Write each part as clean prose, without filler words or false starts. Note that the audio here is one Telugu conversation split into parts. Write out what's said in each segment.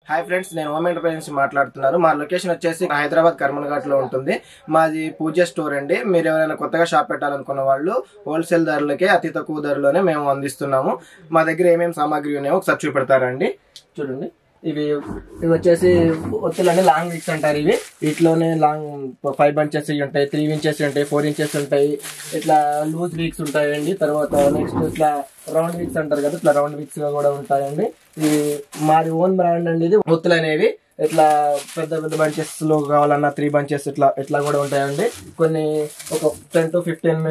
హాయ్ ఫ్రెండ్స్, నేను హోమ్ ఎంటర్ప్రైజ్ నుంచి మాట్లాడుతున్నాను. మా లొకేషన్ వచ్చేసి హైదరాబాద్ కర్మన్ ఘాట్ లో ఉంటుంది. మాది పూజ స్టోర్ అండి. మీరు ఎవరైనా కొత్తగా షాప్ పెట్టాలనుకున్న వాళ్ళు హోల్సేల్ ధరలకే అతి తక్కువ ధరలోనే మేము అందిస్తున్నాము. మా దగ్గర ఏమేమి సామాగ్రి ఉన్నాయో ఒకసారి చూపెడతారండి. చూడండి, ఇవి వచ్చేసి ఒత్తులని లాంగ్ విక్స్ అంటారు. వీటిలోనే లాంగ్ 5 bunches ఉంటాయి, 3 inches ఉంటాయి, 4 inches ఉంటాయి. ఇట్లా లూజ్ వీక్స్ ఉంటాయండి. తర్వాత నెక్స్ట్ ఇట్లా రౌండ్ వీక్స్ అంటారు కదా, ఇట్లా రౌండ్ వీక్స్ గా కూడా ఉంటాయండి. ఇది మాది ఓన్ బ్రాండ్ అండి. ఇది ఒత్తులు అనేవి ఇట్లా పెద్ద పెద్ద బంచెస్ లో కావాలన్నా 3 bunches ఇట్లా కూడా ఉంటాయండి. కొన్ని ఒక 10 to 15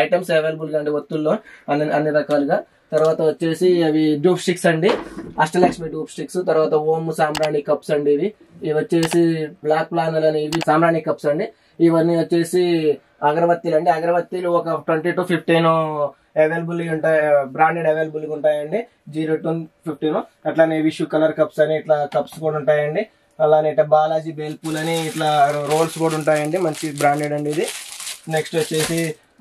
ఐటమ్స్ అవైలబుల్ గా అండి ఒత్తుల్లో అన్ని రకాలుగా. తర్వాత వచ్చేసి అవి డూప్ స్టిక్స్ అండి, అష్టలక్ష్మి డూప్ స్టిక్స్. తర్వాత ఓమ్ సాంబ్రాణి కప్స్ అండి. ఇవి వచ్చేసి బ్లాక్ ప్లానర్ అని ఇవి సాంబ్రాణి కప్స్ అండి. ఇవన్నీ వచ్చేసి అగరబత్తీలు అండి. అగరబత్తీలు ఒక 20 to 15 అవైలబుల్ ఉంటాయి, బ్రాండెడ్ అవైలబుల్ గా ఉంటాయండి. 0 to 15. అట్లానే విషు కలర్ కప్స్ అని ఇట్లా కప్స్ కూడా ఉంటాయండి. అలానే ఇట్లా బాలాజీ బేల్పూల్ అని ఇట్లా రోల్స్ కూడా ఉంటాయండి, మంచి బ్రాండెడ్ అండి ఇది. నెక్స్ట్ వచ్చేసి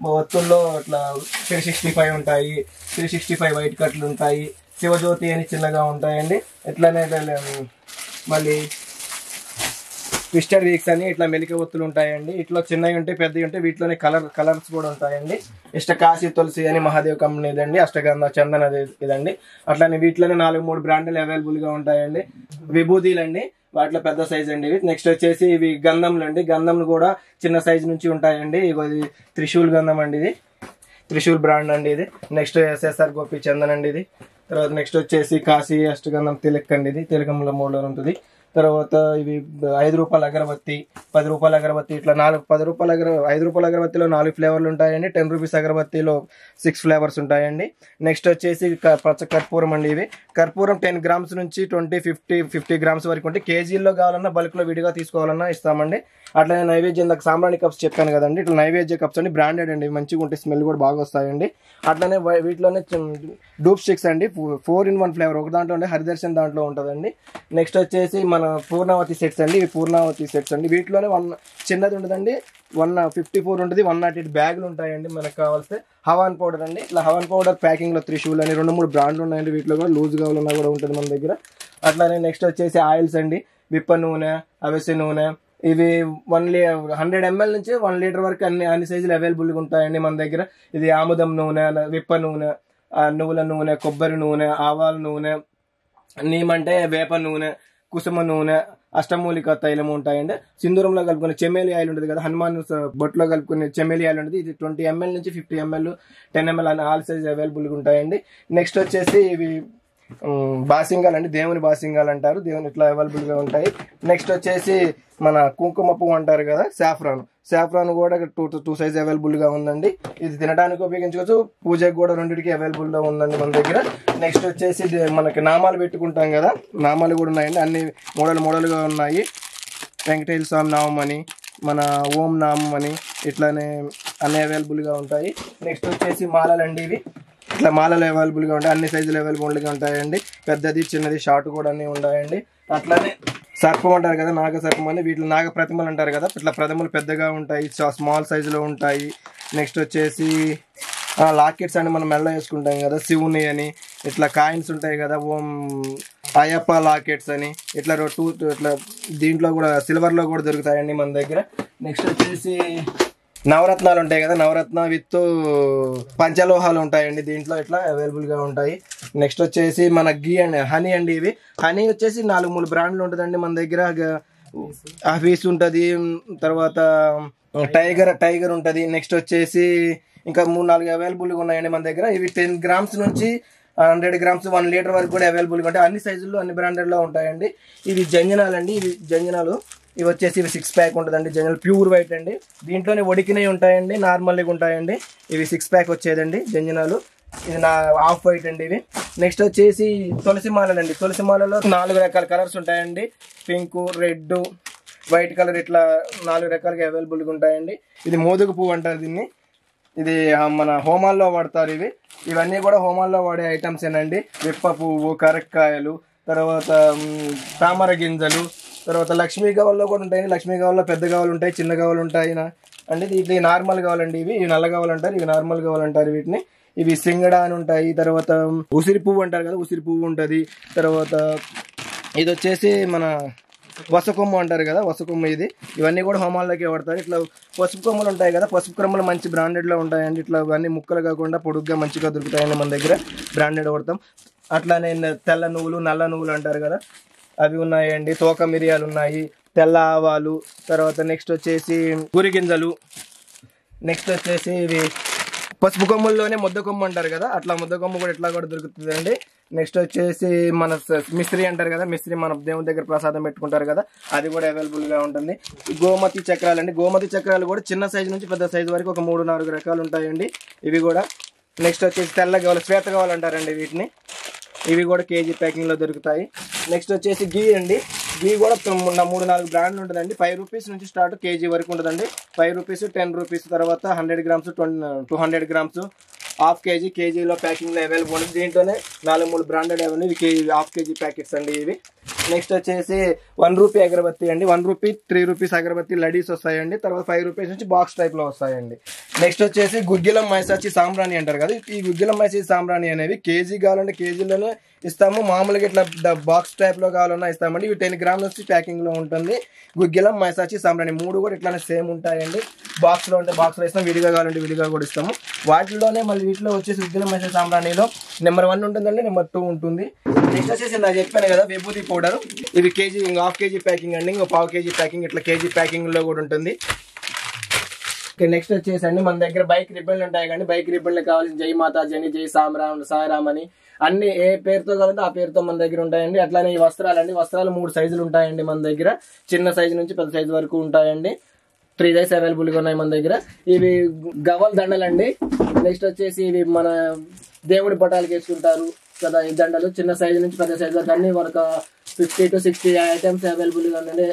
ఒత్తుల్లో ఇట్లా 365 ఉంటాయి, 365 వైట్ కట్లు ఉంటాయి, శివజ్యోతి అని చిన్నగా ఉంటాయండి. ఇట్లానే మళ్ళీ ట్విస్టెడ్ వీక్స్ అని ఇట్లా మెలిక ఒత్తులు ఉంటాయండి. ఇట్లా చిన్నవి ఉంటాయి, పెద్దవి ఉంటాయి. వీటిలోనే కలర్స్ కూడా ఉంటాయండి. కాశీ తులసి అని మహాదేవ్ కంపెనీ ఇదండి. అష్టగంధ చందన్ అది ఇదండి. అట్లానే వీటిలోనే 4-3 బ్రాండ్లు అవైలబుల్ గా ఉంటాయండి. విభూదీలు అండి, వాటిలో పెద్ద సైజ్ అండి. నెక్స్ట్ వచ్చేసి ఇవి గంధంలు అండి. గంధంలు కూడా చిన్న సైజ్ నుంచి ఉంటాయండి. ఇది త్రిశూల్ గంధం అండి, ఇది త్రిశూల్ బ్రాండ్ అండి. ఇది నెక్స్ట్ ఎస్ఎస్ఆర్ గోపి చందన్ అండి. ఇది తర్వాత నెక్స్ట్ వచ్చేసి కాశీ అష్టగంధం తిలక్ అండి. ఇది తిలకంలో మోడల్ ఉంటుంది. తర్వాత ఇవి 5 రూపాయల అగరబత్తి, 10 రూపాయల అగరబత్తి, ఇట్లా 5 రూపాయల 5 రూపాయల అగరబత్తిలో 4 ఫ్లేవర్లు ఉంటాయండి. 10 రూపీస్ అగరబత్తిలో 6 ఫ్లేవర్స్ ఉంటాయండి. నెక్స్ట్ వచ్చేసి పచ్చ కర్పూరం అండి. ఇవి కర్పూరం 10 grams నుంచి 50 grams వరకు ఉంటే కేజీల్లో కావాలన్నా బల్క్ లో విడిగా తీసుకోవాలన్నా ఇస్తామండి. అట్లనే నైవేద్యం దాకా సాంబ్రాణి కప్స్ చెప్పాను కదండి, ఇట్లా నైవేద్య కప్స్ అండి, బ్రాండెడ్ అండి, మంచిగా ఉంటాయి, స్మెల్ కూడా బాగా వస్తాయండి. అట్లనే వీటిలోనే డూప్ స్టిక్స్ అండి, 4-in-1 ఫ్లేవర్. ఒక దాంట్లో ఉండే హరిదర్శన్ దాంట్లో ఉంటుందండి. నెక్స్ట్ వచ్చేసి మన పూర్ణావతి సెట్స్ అండి. ఇవి పూర్ణావతి సెట్స్ అండి. వీటిలోనే చిన్నది ఉంటుందండి, 154 ఉంటుంది, 108 బ్యాగులు ఉంటాయండి. మనకు కావాల్సి హవాన్ పౌడర్ అండి. ఇట్లా హవాన్ పౌడర్ ప్యాకింగ్ లో త్రిశూల్ అని 2-3 బ్రాండ్లు ఉన్నాయండి. వీటిలో కూడా లూజ్ కావాలన్నా కూడా ఉంటుంది మన దగ్గర. అట్లానే నెక్స్ట్ వచ్చేసి ఆయిల్స్ అండి, విప్ప నూనె, అవిసె నూనె. ఇవి 100 ml నుంచి 1 లీటర్ వరకు అన్ని సైజులు అవైలబుల్ గా ఉంటాయండి మన దగ్గర. ఇది ఆముదం నూనె, విప్ప నూనె, నువ్వుల నూనె, కొబ్బరి నూనె, ఆవాల నూనె, నీమంటే వేప నూనె, కుసుమ నూనె, అష్టమూలిక తైలం ఉంటాయండి. సింధూరంలో కలుపుకునే చెమేలి ఆయిల్ ఉంటుంది కదా, హనుమాన్ బొట్లో కలుపుకునే చెమేలి ఆయిల్ ఉంటుంది. ఇది 20 ml నుంచి 50 ml, 10 ml అని ఆల్ సైజ్ అవైలబుల్ గా ఉంటాయండి. నెక్స్ట్ వచ్చేసి ఇవి బాసింగాలు అండి, దేవుని బాసింగాలు అంటారు, దేవుని ఇట్లా అవైలబుల్ గా ఉంటాయి. నెక్స్ట్ వచ్చేసి మన కుంకుమ పువ్వు అంటారు కదా, సాఫ్రాన్ కూడా 2 సైజ్ అవైలబుల్ గా ఉందండి. ఇది తినడానికి ఉపయోగించుకోవచ్చు, పూజకు కూడా రెండింటికి అవైలబుల్ గా ఉందండి మన దగ్గర. నెక్స్ట్ వచ్చేసి మనకి నామాలు పెట్టుకుంటాం కదా, నామాలు కూడా ఉన్నాయండి, అన్ని మోడల్గా ఉన్నాయి. వెంకటేశ్వర స్వామి నామం అని, మన ఓం నామం అని, ఇట్లానే అన్ని అవైలబుల్ గా ఉంటాయి. నెక్స్ట్ వచ్చేసి మాలలు అండి. ఇవి ఇట్లా మాలలు అవైలబుల్ గా ఉంటాయి, అన్ని సైజులు అవైలబుల్ గా ఉంటాయండి. పెద్దది చిన్నది షార్ట్ కూడా అన్ని ఉన్నాయండి. అట్లానే సర్పం అంటారు కదా, నాగ సర్పం అని, వీటిలో నాగ ప్రతిమలు అంటారు కదా, ఇట్లా ప్రతిమలు పెద్దగా ఉంటాయి, స్మాల్ సైజులో ఉంటాయి. నెక్స్ట్ వచ్చేసి లాకెట్స్ అని మనం మెల్ల వేసుకుంటాం కదా, శివుని అని, ఇట్లా కాయిన్స్ ఉంటాయి కదా, ఓం అయ్యప్ప లాకెట్స్ అని, ఇట్లా ఇట్లా దీంట్లో కూడా సిల్వర్ లో కూడా దొరుకుతాయండి మన దగ్గర. నెక్స్ట్ వచ్చేసి నవరత్నాలు ఉంటాయి కదా, నవరత్న విత్ పంచలోహాలు ఉంటాయండి దీంట్లో, ఇట్లా అవైలబుల్ గా ఉంటాయి. నెక్స్ట్ వచ్చేసి మన గీ అండి, హనీ అండి. ఇవి హనీ వచ్చేసి 4-3 బ్రాండ్లు ఉంటుందండి మన దగ్గర. హఫీస్ ఉంటుంది, తర్వాత టైగర్ ఉంటుంది. నెక్స్ట్ వచ్చేసి ఇంకా 3-4 అవైలబుల్ గా ఉన్నాయండి మన దగ్గర. ఇవి 10 grams నుంచి 100 grams 1 లీటర్ వరకు కూడా అవైలబుల్ గా ఉంటాయి, అన్ని సైజుల్లో అన్ని బ్రాండెడ్ లో ఉంటాయండి. ఇవి జంజనాలు అండి, ఇవి వచ్చేసి 6 pack ఉంటుందండి. జంజనాలు ప్యూర్ వైట్ అండి, దీంట్లోనే ఉడికినవి ఉంటాయండి, నార్మల్గా ఉంటాయండి. ఇవి 6 pack వచ్చేదండి జంజనాలు. ఇది హాఫ్ వైట్ అండి ఇవి. నెక్స్ట్ వచ్చేసి తులసి మాలలు అండి. తులసి మాలలో 4 రకాల కలర్స్ ఉంటాయండి, పింక్, రెడ్, వైట్ కలర్, ఇట్లా 4 రకాలుగా అవైలబుల్ గా ఉంటాయండి. ఇది మోదుగు పువ్వు అంటారు దీన్ని, ఇది మన హోమాల్లో వాడతారు. ఇవన్నీ కూడా హోమాల్లో వాడే ఐటమ్స్ ఏనండి. విప్ప పువ్వు, కరక్కాయలు, తర్వాత తామర గింజలు, తర్వాత లక్ష్మీ గవ్వల్లో కూడా ఉంటాయండి. లక్ష్మీ గవ్వల్లో పెద్ద గవ్వలు ఉంటాయి, చిన్న గవ్వలు ఉంటాయి అండి. ఇది నార్మల్ గవ్వలండి, ఇవి నల్ల గవ్వలు అంటారు, ఇవి నార్మల్ గవ్వలు అంటారు వీటిని. ఇవి సింగడ అని ఉంటాయి. తర్వాత ఉసిరి పువ్వు అంటారు కదా, ఉసిరి పువ్వు ఉంటుంది. తర్వాత ఇది వచ్చేసి మన వసకొమ్ము అంటారు కదా, వసకొమ్ము ఇది. ఇవన్నీ కూడా హోమాల్లోకి వాడతారు. ఇట్లా పసుపు కొమ్ములు ఉంటాయి కదా, పసుపు కొమ్ములు మంచి బ్రాండెడ్లో ఉంటాయండి. ఇట్లా ఇవన్నీ ముక్కలు కాకుండా పొడుగ్గా మంచిగా దొరుకుతాయండి మన దగ్గర, బ్రాండెడ్ వాడతాం. అట్లానే తెల్ల నువ్వులు, నల్ల నువ్వులు అంటారు కదా, అవి ఉన్నాయండి. తోక మిరియాలు ఉన్నాయి, తెల్ల ఆవాలు, తర్వాత నెక్స్ట్ వచ్చేసి గురి గింజలు, నెక్స్ట్ వచ్చేసి ఇవి పసుపు కొమ్ముల్లోనే ముద్ద కొమ్ము అంటారు కదా, అట్లా ముద్ద కొమ్ము కూడా ఇట్లా కూడా దొరుకుతుందండి. నెక్స్ట్ వచ్చేసి మన మిస్త్రీ అంటారు కదా, మిస్త్రీ మన దేవుని దగ్గర ప్రసాదం పెట్టుకుంటారు కదా, అది కూడా అవైలబుల్గా ఉంటుంది. గోమతి చక్రాలు అండి, గోమతి చక్రాలు కూడా చిన్న సైజు నుంచి పెద్ద సైజు వరకు ఒక 3-4 రకాలు ఉంటాయండి ఇవి కూడా. నెక్స్ట్ వచ్చేసి తెల్ల గవ్వలు, శ్వేత గవ్వలు అంటారండి వీటిని, ఇవి కూడా కేజీ ప్యాకింగ్లో దొరుకుతాయి. నెక్స్ట్ వచ్చేసి గీ అండి, గీ కూడా 3-4 బ్రాండ్లు ఉంటుందండి. 5 రూపీస్ నుంచి స్టార్ట్ కేజీ వరకు ఉంటుందండి. 5 రూపీస్, 10 రూపీస్, తర్వాత 100 గ్రామ్స్, 200 గ్రామ్స్, హాఫ్ కేజీ, కేజీలో ప్యాకింగ్లో అవైలబుల్ ఉంది. దీంట్లోనే 4-3 బ్రాండెడ్ అవన్నీ ఇవి కేజీ, హాఫ్ కేజీ ప్యాకెట్స్ అండి ఇవి. నెక్స్ట్ వచ్చేసి 1 రూపీ అగరబత్తి అండి, 1 రూపీ 3 రూపీస్ అగరబత్తి లడీస్ వస్తాయండి. తర్వాత 5 రూపీస్ నుంచి బాక్స్ టైప్లో వస్తాయండి. నెక్స్ట్ వచ్చేసి గుగ్గిలం మైసాచి సాంబ్రాణి అంటారు కదా, ఈ గుగ్గిలం మైసాచి సాంబ్రాణి అనేవి కేజీ కావాలంటే కేజీలోనే ఇస్తాము, మామూలుగా ఇట్లా బాక్స్ టైప్లో కావాలన్నా ఇస్తామండి. ఇవి 10 గ్రాముల నుంచి ప్యాకింగ్లో ఉంటుంది. గుగ్గిలం మైసాచి సాంబ్రాణి 3 కూడా ఇట్లానే సేమ్ ఉంటాయండి. బాక్స్లో ఉంటే బాక్స్లో ఇస్తాం, విడిగా కావాలంటే విడిగా కూడా ఇస్తాము. వాటిలోనే మళ్ళీ వీటిలో వచ్చేసి గుగ్గిలం మైసాచి సాంబ్రాణిలో నెంబర్ 1 ఉంటుందండి, నెంబర్ 2 ఉంటుంది. నెక్స్ట్ వచ్చేసి నాకు చెప్పాను కదా విభూతి పౌడర్, ఇవి కేజీ, ఇంకా హాఫ్ కేజీ ప్యాకింగ్ అండి, ఇంకో పావు కేజీ ప్యాకింగ్, ఇట్లా కేజీ ప్యాకింగ్లో కూడా ఉంటుంది. నెక్స్ట్ వచ్చేసి అండి మన దగ్గర బైక్ రిబ్బన్లు ఉంటాయి కానీ, బైక్ రిబ్బన్లు కావాల్సిన జై మాతాజీ అని, జై సాయిరామ్ అని అన్ని ఏ పేరుతో కావాలంటే ఆ పేరుతో మన దగ్గర ఉంటాయండి. అట్లానే ఈ వస్త్రాలు అండి, వస్త్రాలు 3 సైజులు ఉంటాయండి మన దగ్గర, చిన్న సైజు నుంచి పెద్ద సైజు వరకు ఉంటాయండి. 3 సైజ్ అవైలబుల్గా ఉన్నాయి మన దగ్గర. ఇవి గవ్వల దండలండి. నెక్స్ట్ వచ్చేసి ఇవి మన దేవుడి పటాలకి వేసుకుంటారు కదా ఈ దండలు, చిన్న సైజు నుంచి పెద్ద సైజు వరకు అన్ని ఒక 50 to 60 ఐటమ్స్ అవైలబుల్గా ఉన్నాయండి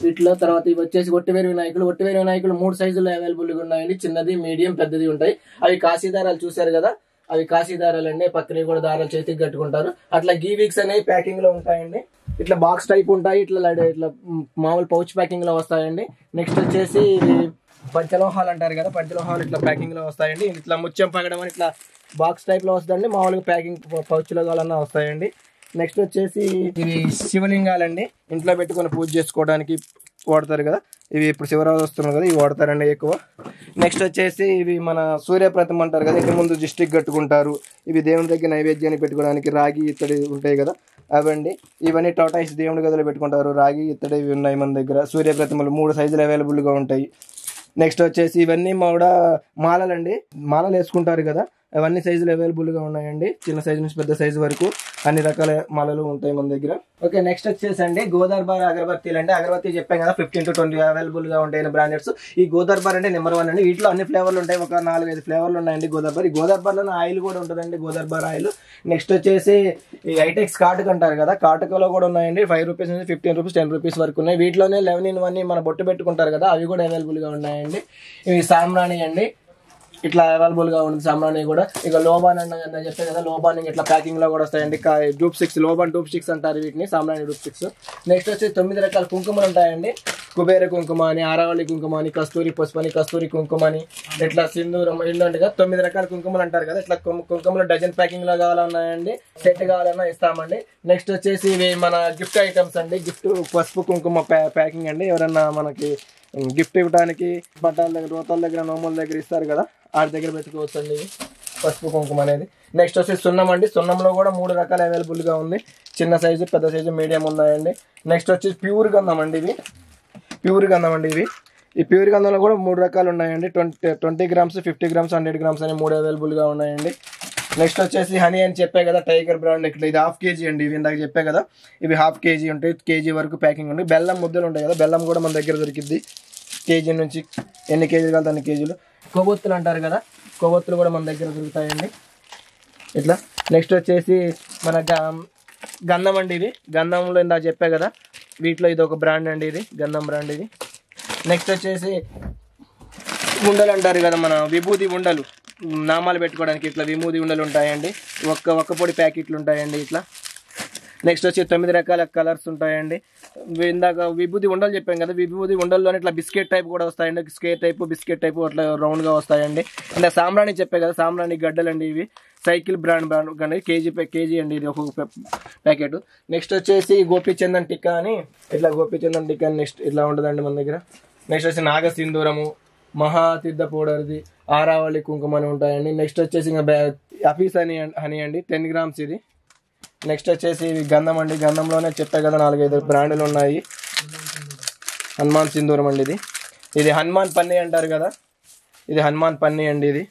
వీటిలో. తర్వాత ఇవి వచ్చేసి ఒట్టివేరు వినాయకులు, 3 సైజుల్లో అవైలబుల్గా ఉన్నాయండి, చిన్నది, మీడియం, పెద్దది ఉంటాయి. అవి కాశీదారాలు చూసారు కదా, అవి కాశీదారాలు అండి, పక్కన కూడా దారాలు చేతికి కట్టుకుంటారు. అట్లా గీ వీక్స్ అనేవి ప్యాకింగ్ లో ఉంటాయండి, ఇట్లా బాక్స్ టైప్ ఉంటాయి, ఇట్లా మామూలు పౌచ్ ప్యాకింగ్ లో వస్తాయండి. నెక్స్ట్ వచ్చేసి పంచలోహాలు అంటారు కదా, పంచలోహాలు ఇట్లా ప్యాకింగ్ లో వస్తాయండి. ఇట్లా ముత్యం పగడం అని ఇట్లా బాక్స్ టైప్ లో వస్తుందండి, మామూలుగా ప్యాకింగ్ పౌచ్ లో కావాలన్నా వస్తాయండి. నెక్స్ట్ వచ్చేసి ఇవి శివలింగాలండి, ఇంట్లో పెట్టుకొని పూజ చేసుకోవడానికి వాడతారు కదా, ఇవి ఇప్పుడు శివరాత్రి వస్తున్నారు కదా, ఇవి వాడతారండి ఎక్కువ. నెక్స్ట్ వచ్చేసి ఇవి మన సూర్యప్రతం అంటారు కదా, ఇంటి ముందు దిష్టికి కట్టుకుంటారు. ఇవి దేవుని దగ్గర నైవేద్యాన్ని పెట్టుకోవడానికి రాగి ఇత్తడి ఉంటాయి కదా అవండి. ఇవన్నీ టాటాయిస్ దేవుడి గదిలో పెట్టుకుంటారు, రాగి ఇత్తడి ఇవి ఉన్నాయి మన దగ్గర. సూర్యప్రతిమలు 3 సైజులు అవైలబుల్గా ఉంటాయి. నెక్స్ట్ వచ్చేసి ఇవన్నీ కూడా మాలలండి, మాలలు వేసుకుంటారు కదా, అవన్నీ సైజులు అవైలబుల్గా ఉన్నాయండి, చిన్న సైజు నుంచి పెద్ద సైజు వరకు అన్ని రకాల మాలలు ఉంటాయి మన దగ్గర. ఓకే, నెక్స్ట్ వచ్చేసి అండి గోదర్బార్ అగరబత్తీలు అంటే, అగరబత్తి చెప్పాం కదా 15 to 20 అవైలబుల్గా ఉంటాయి బ్రాండెడ్స్. ఈ గోదర్బార్ అంటే నెంబర్ 1 అండి, వీటిలో అన్ని ఫ్లేవర్లు ఉంటాయి, ఒక 4-5 ఫ్లేవర్లు ఉన్నాయండి గోదర్బార్. ఈ గోదర్బార్లో ఆయిల్ కూడా ఉంటుందండి, గోదర్బార్ ఆయిల్. నెక్స్ట్ వచ్చేసి ఈ ఐటెక్స్ కాటుక అంటారు కదా, కాటుకలో కూడా ఉన్నాయండి, 5 రూపీస్ నుంచి 15 రూపీస్, 10 రూపీస్ వరకు ఉన్నాయి. వీటిలోనే 11-in-1 మన బొట్టు పెట్టుకుంటారు కదా, అవి కూడా అవైలబుల్గా ఉన్నాయండి. ఇవి సాంబ్రాణి అండి, ఇట్లా అవైలబుల్ గా ఉంటుంది సాంబ్రాణి కూడా. ఇక లోబాన్ అన్న చెప్పే కదా, లోబాన్ ఇట్లా ప్యాకింగ్ లో కూడా వస్తాయండి, డూప్ స్టిక్స్, లోబాన్ డూప్ స్టిక్స్ అంటారు వీటిని, సాంబ్రాణి డూప్ స్టిక్స్. నెక్స్ట్ వచ్చి 9 రకాల కుంకుమలు ఉంటాయండి, కుబేర కుంకుమ అని, ఆరావళి కుంకుమ అని, కస్తూరి పసుపు అని, కస్తూరి కుంకుమ అని, ఇట్లా సింధూరం ఇల్లుండగా 9 రకాల కుంకుమలు అంటారు కదా. ఇట్లా కుంకుమలు డజన్ ప్యాకింగ్ లో కావాలన్నాయండి, సెట్ కావాలన్నా ఇస్తామండి. నెక్స్ట్ వచ్చేసి ఇవి మన గిఫ్ట్ ఐటమ్స్ అండి, గిఫ్ట్ పసుపు కుంకుమ ప్యాకింగ్ అండి. ఎవరన్నా మనకి గిఫ్ట్ ఇవ్వడానికి బట్టాల దగ్గర, రోతాల దగ్గర, నోముల దగ్గర ఇస్తారు కదా, వాటి దగ్గర పెట్టుకోవచ్చు అండి ఇవి పసుపు కుంకుమ అనేది. నెక్స్ట్ వచ్చి సున్నం అండి, సున్నంలో కూడా 3 రకాలు అవైలబుల్గా ఉంది, చిన్న సైజు, పెద్ద సైజు, మీడియం ఉన్నాయండి. నెక్స్ట్ వచ్చి ప్యూర్ గంధం అండి, ఇవి ప్యూర్ గంధం అండి. ఈ ప్యూర్ గంధంలో కూడా 3 రకాలు ఉన్నాయండి, 20 గ్రామ్స్, 50 గ్రామ్స్, 100 గ్రామ్స్ అని 3 అవైలబుల్గా ఉన్నాయండి. నెక్స్ట్ వచ్చేసి హనీ అని చెప్పే కదా, టైగర్ బ్రాండ్, ఇట్లా ఇది 1/2 kg అండి, ఇవి ఇందాక చెప్పే కదా, ఇవి 1/2 kg ఉంటాయి, కేజీ వరకు ప్యాకింగ్ ఉంది. బెల్లం ముద్దలు ఉంటాయి కదా, బెల్లం కూడా మన దగ్గర దొరికిద్ది, కేజీ నుంచి ఎన్ని కేజీలు కావాలి అన్ని కేజీలు. కొవ్వొత్తులు అంటారు కదా, కొవ్వొత్తులు కూడా మన దగ్గర దొరుకుతాయండి ఇట్లా. నెక్స్ట్ వచ్చేసి మన గంధం అండి, ఇది గంధంలో ఇందాక చెప్పే కదా, వీటిలో ఇది ఒక బ్రాండ్ అండి, ఇది గంధం బ్రాండ్ ఇది. నెక్స్ట్ వచ్చేసి ఉండలు అంటారు కదా, మన విభూతి ఉండలు, నామాలు పెట్టుకోవడానికి ఇట్లా విభూతి ఉండలు ఉంటాయండి, ఒక్క పొడి ప్యాకెట్లు ఉంటాయండి ఇట్లా. నెక్స్ట్ వచ్చి 9 రకాల కలర్స్ ఉంటాయండి. ఇందాక విభూది ఉండలు చెప్పాం కదా, విభూది ఉండల్లోనే ఇట్లా బిస్కెట్ టైప్ కూడా వస్తాయండి. బిస్కెట్ టైప్ అట్లా రౌండ్గా వస్తాయండి. ఇంకా సాంబ్రాణి చెప్పే కదా, సాంబ్రాణి గడ్డలండి ఇవి. సైకిల్ బ్రాండ్ కానీ కేజీ అండి ఇది ఒక్కొక్క ప్యాకెట్. నెక్స్ట్ వచ్చేసి గోపీచందన్ టిక్కా అని, ఇట్లా గోపీచందన్ టిక్కా నెక్స్ట్ ఇట్లా ఉంటుందండి మన దగ్గర. నెక్స్ట్ వచ్చి నాగసింధూరము, మహాతీర్థ పౌడర్ది, ఆరావళి కుంకుమ అని ఉంటాయండి. నెక్స్ట్ వచ్చేసి ఇంకా అఫీస్ హనీ అండి 10 grams ఇది. నెక్స్ట్ వచ్చేసి గంధం అండి, గంధంలోనే చెప్పే కదా 4-5 బ్రాండ్లు ఉన్నాయి. హనుమాన్ సింధూరం అండి ఇది హనుమాన్ పన్నీ అంటారు కదా, ఇది హనుమాన్ పన్నీ అండి. ఇది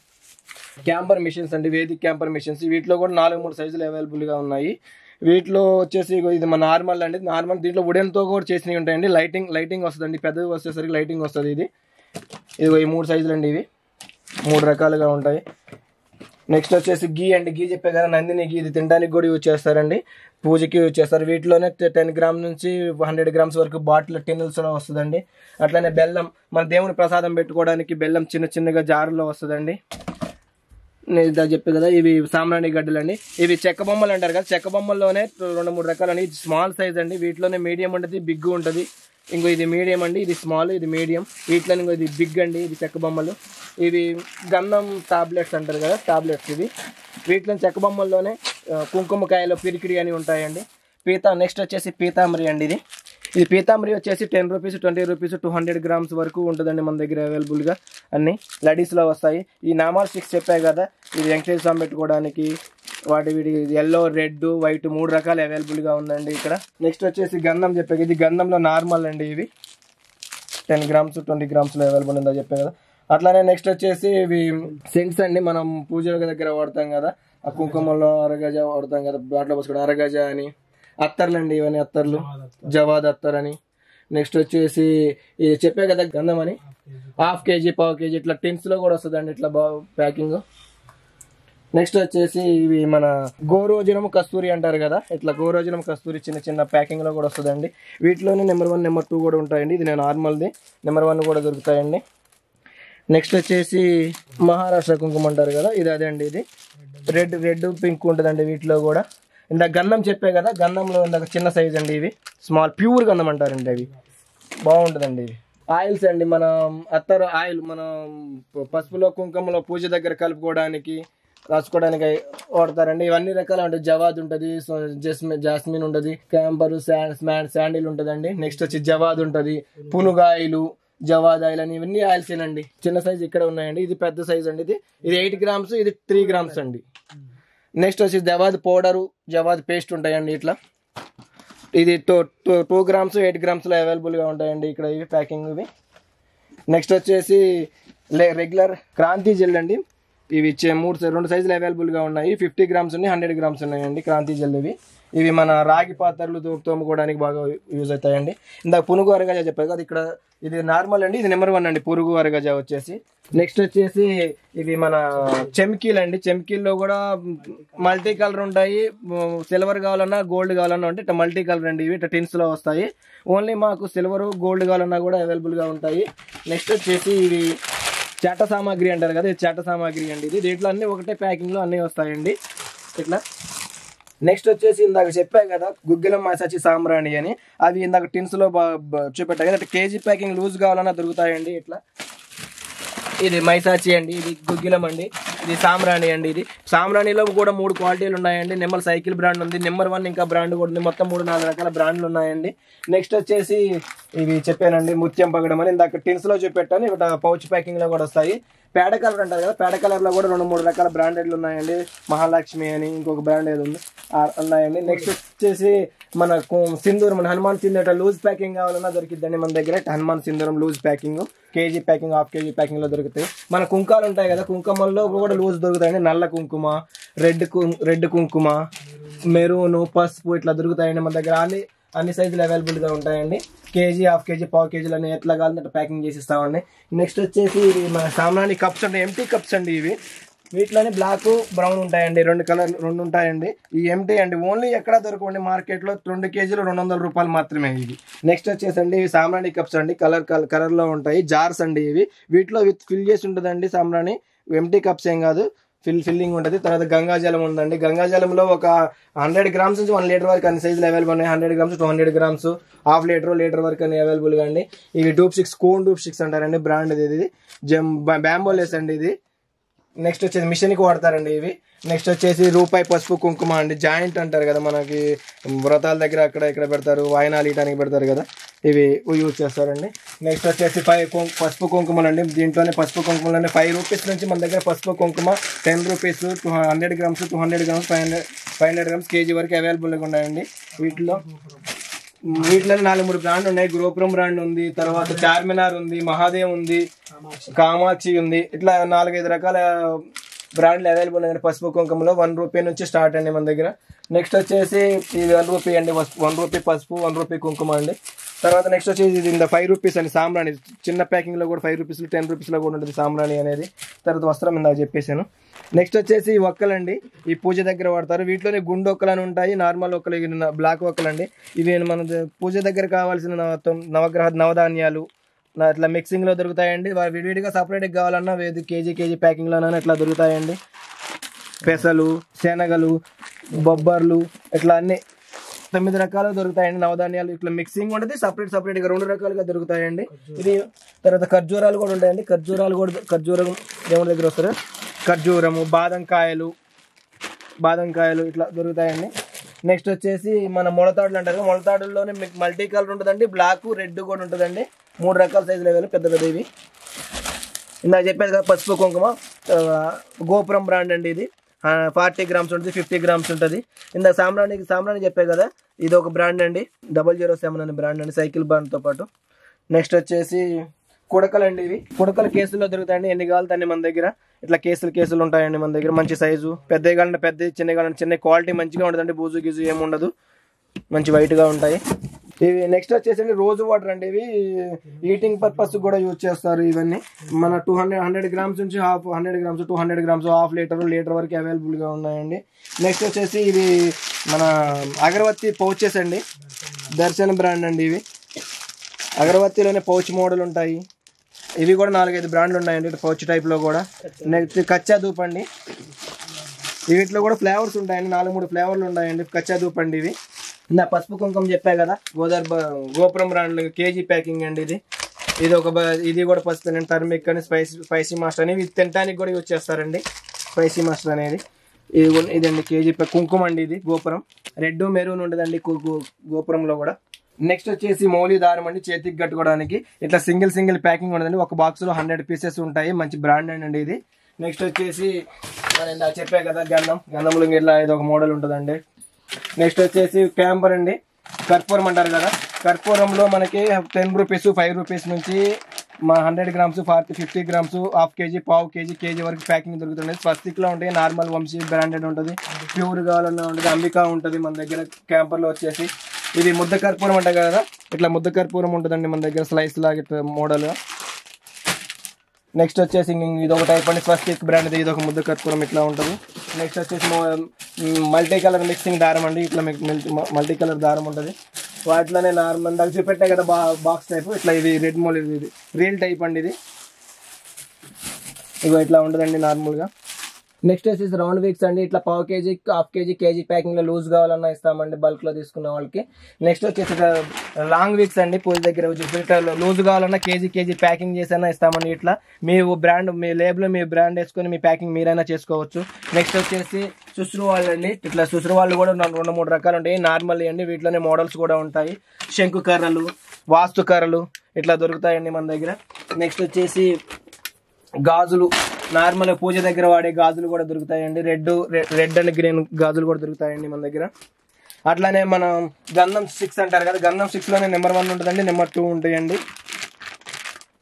క్యాంపర్ మిషన్స్ అండి, వేదిక్ క్యాంపర్ మిషన్స్. వీటిలో కూడా 4-3 సైజులు అవైలబుల్గా ఉన్నాయి. వీటిలో వచ్చేసి ఇది మన నార్మల్ అండి, నార్మల్. దీంట్లో వుడెన్తో కూడా చేసినవి ఉంటాయండి. లైటింగ్ వస్తుందండి, పెద్దవి వచ్చేసరికి లైటింగ్ వస్తుంది. ఇది ఈ 3 సైజులు అండి, ఇవి 3 రకాలుగా ఉంటాయి. నెక్స్ట్ వచ్చేసి గీ అండి, గీ చెప్పే కదా నందిని గీ. ఇది తినడానికి కూడా యూజ్ చేస్తారండి, పూజకి యూజ్ చేస్తారు. వీటిలోనే 10 grams నుంచి 100 grams వరకు బాటిల్ టిన్నుల్స్లో వస్తుందండి. అట్లనే బెల్లం, మన దేవుని ప్రసాదం పెట్టుకోవడానికి బెల్లం చిన్నగా జారులో వస్తుందండి. నేను ఇదా చెప్పే కదా, ఇవి సాంబ్రాణి గడ్డలు అండి. ఇవి చెక్క బొమ్మలు అంటారు కదా, చెక్క బొమ్మల్లోనే 2-3 రకాలు అండి. ఇది స్మాల్ సైజ్ అండి, వీటిలోనే మీడియం ఉంటుంది, బిగ్ ఉంటుంది. ఇంకో ఇది మీడియం అండి, ఇది స్మాల్, ఇది మీడియం. వీటిలో ఇంకో ఇది బిగ్ అండి, ఇది చెక్క బొమ్మలు. ఇవి గంధం టాబ్లెట్స్ అంటారు కదా, టాబ్లెట్స్ ఇవి. వీటిలో చెక్క బొమ్మల్లోనే కుంకుమకాయలు పిరికిడి అని ఉంటాయండి. నెక్స్ట్ వచ్చేసి పీతాంబరి అండి. ఇది పీతాంబరి వచ్చేసి 10 రూపీస్, 20 రూపీస్, 200 grams వరకు ఉంటుందండి మన దగ్గర అవైలబుల్గా. అన్ని లడీస్లో వస్తాయి. ఈ నామాల్ స్టిక్స్ చెప్పాయి కదా, ఇది వెంకటేశ్వర స్వామి పెట్టుకోవడానికి. వీటి ఎల్లో, రెడ్, వైట్ 3 రకాలు అవైలబుల్గా ఉందండి ఇక్కడ. నెక్స్ట్ వచ్చేసి గంధం చెప్పాయి, ఇది గంధంలో నార్మల్ అండి. ఇవి 10 grams, 20 grams అవైలబుల్ ఉందా చెప్పాయి కదా. అట్లానే నెక్స్ట్ వచ్చేసి ఇవి సెంట్స్ అండి, మనం పూజల దగ్గర వాడతాం కదా, ఆ కుంకుమలో అరగజ వాడతాం కదా, బాటిలో పోసుకోవడం అరగజ అని. అత్తర్లు అండి, ఇవన్నీ అత్తర్లు, జవాద్ అత్తర్ అని. నెక్స్ట్ వచ్చేసి ఇది చెప్పే కదా గంధం అని, 1/2 kg, 1/4 kg ఇట్లా టిన్స్లో కూడా వస్తుందండి, ఇట్లా ప్యాకింగ్. నెక్స్ట్ వచ్చేసి ఇవి మన గోరోజనం కస్తూరి అంటారు కదా, ఇట్లా గోరోజనం కస్తూరి చిన్న ప్యాకింగ్లో కూడా వస్తుందండి. వీటిలోనే నెంబర్ 1, నెంబర్ 2 కూడా ఉంటాయండి. ఇది నేను నార్మల్ది, నెంబర్ 1 కూడా దొరుకుతాయండి. నెక్స్ట్ వచ్చేసి మహారాష్ట్ర కుంకుమ అంటారు కదా, ఇది అదే అండి. ఇది రెడ్ పింక్ ఉంటుందండి వీటిలో కూడా. ఇందాక గంధం చెప్పే కదా, గంధంలో ఇందాక చిన్న సైజ్ అండి, ఇవి స్మాల్ ప్యూర్ గంధం అంటారండి, అవి బాగుంటుందండి. ఇవి ఆయిల్స్ అండి, మన అత్తరు ఆయిల్, మనం పసుపులో కుంకుమలో పూజ దగ్గర కలుపుకోవడానికి రాసుకోవడానికి వాడతారండి. ఇవన్నీ రకాలు ఉంటాయి. జవాద్ ఉంటుంది, జాస్మిన్ ఉంటుంది, క్యాంపరు, శాండిల్ ఉంటుందండి. నెక్స్ట్ వచ్చి జవాద్ ఉంటుంది, పునుగాయలు, జవాద్ ఆయిల్ అని, ఇవన్నీ ఆయిల్స్ ఏనండి. చిన్న సైజ్ ఇక్కడ ఉన్నాయండి, ఇది పెద్ద సైజ్ అండి. ఇది 8 grams, ఇది 3 grams అండి. నెక్స్ట్ వచ్చి జవాద్ పౌడరు, జవాద్ పేస్ట్ ఉంటాయండి ఇట్లా. ఇది 2 grams, 8 grams అవైలబుల్గా ఉంటాయండి ఇక్కడ ఇవి ప్యాకింగ్ ఇవి. నెక్స్ట్ వచ్చేసి రెగ్యులర్ క్రాంతి జెల్ అండి. ఇవి 2 సైజులు అవైలబుల్గా ఉన్నాయి. 50 grams ఉన్నాయి, 100 grams ఉన్నాయండి క్రాంతి జెల్ ఇవి. ఇవి మన రాగి పాత్రలు తోముకోవడానికి బాగా యూజ్ అవుతాయండి. ఇందాక పునుగు అరగజ చెప్పారు కదా, ఇక్కడ ఇది నార్మల్ అండి, ఇది నెంబర్ 1 అండి పురుగు అరగజ వచ్చేసి. నెక్స్ట్ వచ్చేసి ఇవి మన చెమ్కీలు అండి. చెమ్కీల్లో కూడా మల్టీ కలర్ ఉంటాయి, సిల్వర్ కావాలన్నా గోల్డ్ కావాలన్నా ఉంటే ఇట్లా మల్టీ కలర్ అండి. ఇవి ఇట్లా టిన్స్లో వస్తాయి. ఓన్లీ మాకు సిల్వర్, గోల్డ్ కావాలన్నా కూడా అవైలబుల్గా ఉంటాయి. నెక్స్ట్ వచ్చేసి ఇవి చాట సామాగ్రి అంటారు కదా, ఇది చాట సామాగ్రి అండి. ఇది దీంట్లో అన్ని ఒకటే ప్యాకింగ్లో అన్నీ వస్తాయండి ఇట్లా. నెక్స్ట్ వచ్చేసి ఇందాక చెప్పాయి కదా గుగ్గిలం మైసాచి సాంబ్రాణి అని, అవి ఇందాక టిన్స్లో చూపెట్టాయి కదా, కేజీ ప్యాకింగ్ లూజ్ కావాలన్నా దొరుకుతాయండి ఇట్లా. ఇది మైసాచి అండి, ఇది గుగ్గిలం అండి, ఇది సాంబ్రాణి అండి. ఇది సాంబ్రాణిలో కూడా 3 క్వాలిటీలు ఉన్నాయండి. నెంబర్ సైకిల్ బ్రాండ్ ఉంది, నెంబర్ 1 ఇంకా బ్రాండ్ కూడా ఉంది. మొత్తం 3-4 రకాల బ్రాండ్లు ఉన్నాయండి. నెక్స్ట్ వచ్చేసి ఇవి చెప్పానండి ముత్యం పగడం అని, ఇందాక టిన్స్లో చూపెట్టాను. ఇక్కడ పౌచ్ ప్యాకింగ్లో కూడా వస్తాయి. పేడ కలర్ అంటారు కదా, పేడ కలర్లో కూడా 2-3 రకాల బ్రాండెడ్లు ఉన్నాయండి. మహాలక్ష్మి అని ఇంకొక బ్రాండ్ ఏది ఉంది ఉన్నాయండి. నెక్స్ట్ వచ్చేసి మన సింధూరం, మన హనుమాన్ సింధూరం లూజ్ ప్యాకింగ్ కావాలన్నా దొరికిద్దండి మన దగ్గర. హనుమాన్ సింధూరం loose packing, kg packing, 1/2 kg ప్యాకింగ్లో దొరుకుతాయి. మన కుంకాలు ఉంటాయి కదా, కుంకుమల్లో కూడా లూజ్ దొరుకుతాయండి. నల్ల కుంకుమ, రెడ్ కుంకుమ, మెరూన్, పసుపు ఇట్లా దొరుకుతాయండి మన దగ్గర. అన్ని సైజులు అవైలబుల్గా ఉంటాయండి. కేజీ, 1/2 kg, 1/4 kg అని ఎట్లా కావాలంటే ప్యాకింగ్ చేసి ఇస్తామండి. నెక్స్ట్ వచ్చేసి ఇవి మన సామ్రాణి కప్స్ ఉంటాయి, ఎంటీ కప్స్ అండి. ఇవి వీటిలోనే బ్లాక్, బ్రౌన్ ఉంటాయండి, 2 ఉంటాయండి. ఈ ఎంటీ అండి, ఓన్లీ ఎక్కడ దొరకండి మార్కెట్లో 2 kg 200 రూపాయలు మాత్రమే ఇవి. నెక్స్ట్ వచ్చేసండి ఇవి సామ్రాణి కప్స్ అండి, కలర్లో ఉంటాయి, జార్స్ అండి. ఇవి వీటిలో ఫిల్ చేసి ఉంటుందండి సామ్రాణి, ఎంటీ కప్స్ ఏం కాదు. ఫిల్లింగ్ ఉంటుంది. తర్వాత గంగాజలం ఉందండి. గంగాజలంలో ఒక 100 గ్రామ్స్ నుంచి 1 లీటర్ వరకు అన్ని సైజులు అవైలబుల్ ఉన్నాయి. 100 గ్రామ్స్ 200 గ్రామ్స్, హాఫ్ లీటర్ వరకు అన్ని అవైలబుల్గా అండి. ఇవి dhoop sticks, cone dhoop sticks అంటారండి బ్రాండ్ ఇది. బ్యాంబోలేస్ అండి ఇది. నెక్స్ట్ వచ్చేసి మిషన్కి వాడతారండి ఇవి. నెక్స్ట్ వచ్చేసి రూపాయి పసుపు కుంకుమ అండి, జాయింట్ అంటారు కదా మనకి వ్రతాల దగ్గర అక్కడ ఇక్కడ పెడతారు, వాయినాలు ఇయడానికి పెడతారు కదా, ఇవి యూజ్ చేస్తారండి. నెక్స్ట్ వచ్చేసి పసుపు కుంకుమలు అండి. దీంట్లోనే పసుపు కుంకుమలు అండి 5 రూపీస్ నుంచి మన దగ్గర పసుపు కుంకుమ 10 rupees, 100 grams, 200 grams, 500 grams, KG వరకు అవైలబుల్గా ఉన్నాయండి. వీటిలో 4-3 బ్రాండ్ ఉన్నాయి. గోపురం బ్రాండ్ ఉంది, తర్వాత చార్మినార్ ఉంది, మహాదేవ్ ఉంది, కామాక్షి ఉంది. ఇట్లా 4-5 రకాల బ్రాండ్లు అవైలబుల్ అండి. పసుపు కుంకుమలో 1 రూపీ నుంచి స్టార్ట్ అండి మన దగ్గర. నెక్స్ట్ వచ్చేసి ఇది 1 రూపీ అండి, 1 రూపీ పసుపు, 1 రూపీ కుంకుమ అండి. తర్వాత నెక్స్ట్ వచ్చేసి ఇది 5 రూపీస్ అండి సాంబ్రాణి. చిన్న ప్యాకింగ్లో కూడా 5 రూపీస్, 10 రూపీస్లో కూడా ఉంటుంది సాంబ్రాణి అనేది. తర్వాత వస్త్రం ఇందాక చెప్పేసాను. నెక్స్ట్ వచ్చేసి ఒక్కలండి, ఈ పూజ దగ్గర వాడతారు. వీటిలోనే గుండు ఒక్కలు అని ఉంటాయి, నార్మల్ ఒక్కలు, బ్లాక్ ఒక్కలండి. ఇవి మన పూజ దగ్గర కావాల్సిన నవధాన్యాలు అట్లా మిక్సింగ్లో దొరుకుతాయండి. విడివిడిగా సపరేట్గా కావాలన్నా కేజీ ప్యాకింగ్లోనైనా ఇట్లా దొరుకుతాయండి. పెసలు, శనగలు, బొబ్బర్లు ఇట్లా అన్ని 9 రకాలు దొరుకుతాయండి. నవధాన్యాలు ఇట్లా మిక్సింగ్ ఉంటుంది, సపరేట్గా 2 రకాలుగా దొరుకుతాయండి. ఇది తర్వాత ఖర్జూరాలు కూడా ఉంటాయండి. ఖర్జూరం దేవుడి దగ్గర వస్తారు. ఖర్జూరము, బాదం కాయలు ఇట్లా దొరుకుతాయండి. నెక్స్ట్ వచ్చేసి మన మొలతాడులు అంటారు. మొలతాడుల్లోనే మీకు మల్టీ కలర్ ఉంటుందండి, బ్లాక్, రెడ్ కూడా ఉంటుందండి. 3 రకాల సైజులు అవైలబుల్, పెద్ద ఇవి. ఇందాక చెప్పేది కదా పసుపు కుంకుమ, గోపురం బ్రాండ్ అండి. ఇది 40 గ్రామ్స్ ఉంటుంది, 50 గ్రామ్స్ ఉంటుంది. ఇందాక సాంబ్రాణి చెప్పే కదా, ఇది ఒక బ్రాండ్ అండి, 007 అనే బ్రాండ్ అండి, సైకిల్ బ్రాండ్తో పాటు. నెక్స్ట్ వచ్చేసి కుడకలు అండి. ఇవి కుడకలు కేసుల్లో దొరుకుతాయండి. ఎన్ని కావాలి అన్ని మన దగ్గర ఇట్లా కేసులు ఉంటాయండి మన దగ్గర. మంచి సైజు, పెద్దవి కావాలంటే పెద్దవి, చిన్నవి కావాలంటే చిన్న, క్వాలిటీ మంచిగా ఉంటుందండి. బూజు గీజు ఏమి ఉండదు, మంచి వైట్గా ఉంటాయి ఇవి. నెక్స్ట్ వచ్చేసి రోజు వాటర్ అండి. ఇవి ఈటింగ్ పర్పస్ కూడా యూజ్ చేస్తారు. ఇవన్నీ మన 100 గ్రామ్స్ నుంచి 100 గ్రామ్స్, 200 గ్రామ్స్, హాఫ్ లీటర్ వరకు అవైలబుల్గా ఉన్నాయండి. నెక్స్ట్ వచ్చేసి ఇది మన అగరబత్తి పౌచెస్ అండి, దర్శన్ బ్రాండ్ అండి. ఇవి అగరబత్తిలోనే పౌచ్ మోడల్ ఉంటాయి. ఇవి కూడా 4-5 బ్రాండ్లు ఉన్నాయండి పౌచ్ టైప్లో కూడా. నెక్స్ట్ కచ్చా ధూప్ అండి. వీటిలో కూడా ఫ్లేవర్స్ ఉంటాయండి, 4-3 ఫ్లేవర్లు ఉన్నాయండి. కచ్చా ధూప్ అండి. ఇవి ఇందా పసుపు కుంకుమ చెప్పా కదా, గోపురం బ్రాండ్ కేజీ ప్యాకింగ్ అండి. ఇది కూడా పసుపు అండి. టర్మిక్ అని, స్పైసీ మాస్టర్ అని, ఇది తినడానికి కూడా యూజ్ చేస్తారండి స్పైసీ మాస్టర్ అనేది. ఇదండి కేజీ కుంకుమ అండి. ఇది గోపురం రెడ్, మెరూన్ ఉంటుందండి గోపురంలో కూడా. నెక్స్ట్ వచ్చేసి మౌలి దారం అండి, చేతికి కట్టుకోవడానికి. ఇట్లా సింగిల్ ప్యాకింగ్ ఉండదండి, ఒక బాక్స్ లో 100 పీసెస్ ఉంటాయి. మంచి బ్రాండ్ అండి ఇది. నెక్స్ట్ వచ్చేసి నేను చెప్పా కదా గంధంలో ఇట్లా ఇది ఒక మోడల్ ఉంటుందండి. నెక్స్ట్ వచ్చేసి ప్యాంపర్ అండి, కర్పూరం అంటారు కదా. కర్పూరంలో మనకి 10 రూపీస్, 5 రూపీస్ నుంచి 100 గ్రామ్స్, 50 గ్రామ్స్, హాఫ్ కేజీ, పావు కేజీ వరకు ప్యాకింగ్ దొరుకుతుంది. స్వస్తిక్లో ఉంటాయి, నార్మల్ వంశీ బ్రాండెడ్ ఉంటుంది, ప్యూర్ కావాలన్నా ఉంటుంది, అంబికా ఉంటుంది మన దగ్గర. క్యాంపర్లో వచ్చేసి ఇది ముద్ద కర్పూరం అంటారు కదా, ఇట్లా ముద్ద కర్పూరం ఉంటుందండి మన దగ్గర, స్లైస్ లాగా ఇట్లా మోడల్. నెక్స్ట్ వచ్చేసి ఇది ఒక టైప్ అండి, స్వస్తిక్ బ్రాండ్. ఇది ఒక ముద్ద కర్పూరం ఇట్లా ఉంటుంది. నెక్స్ట్ వచ్చేసి మల్టీ కలర్ మిక్సింగ్ దారం అండి. ఇట్లా మల్టీ కలర్ దారం ఉంటుంది. వాటిలోనే నార్మల్ దాకా చూపెట్టాయి కదా బాక్స్ టైప్, ఇట్లా ఇది రెడ్ మోల్, ఇది రియల్ టైప్ అండి. ఇది ఇగో ఇట్లా ఉంటుందండి నార్మల్గా. నెక్స్ట్ వచ్చేసి రౌండ్ వీక్స్ అండి. ఇట్లా పావు కేజీ, హాఫ్ కేజీ ప్యాకింగ్లో లూజ్ కావాలన్నా ఇస్తామండి బల్క్లో తీసుకున్న వాళ్ళకి. నెక్స్ట్ వచ్చేసి లాంగ్ వీక్స్ అండి, పూజ దగ్గర లూజ్ కావాలన్నా కేజీ ప్యాకింగ్ చేసైనా ఇస్తామండి. ఇట్లా మీ బ్రాండ్, మీ లేబుల్ మీ బ్రాండ్ వేసుకొని మీ ప్యాకింగ్ మీరైనా చేసుకోవచ్చు. నెక్స్ట్ వచ్చేసి సుశ్రు వాళ్ళు అండి. ఇట్లా సుశ్రు వాళ్ళు కూడా 2-3 రకాలు ఉంటాయి, నార్మల్ అండి. వీటిలోనే మోడల్స్ కూడా ఉంటాయి. శంకు కర్రలు, వాస్తు కర్రలు ఇట్లా దొరుకుతాయండి మన దగ్గర. నెక్స్ట్ వచ్చేసి గాజులు, నార్మల్ పూజ దగ్గర వాడే గాజులు కూడా దొరుకుతాయండి. రెడ్ అండ్ గ్రీన్ గాజులు కూడా దొరుకుతాయండి మన దగ్గర. అట్లానే మనం గంధం 6 అంటారు కదా, గంధం 6లోనే నెంబర్ 1 ఉంటుందండి, నెంబర్ 2 ఉంటాయండి.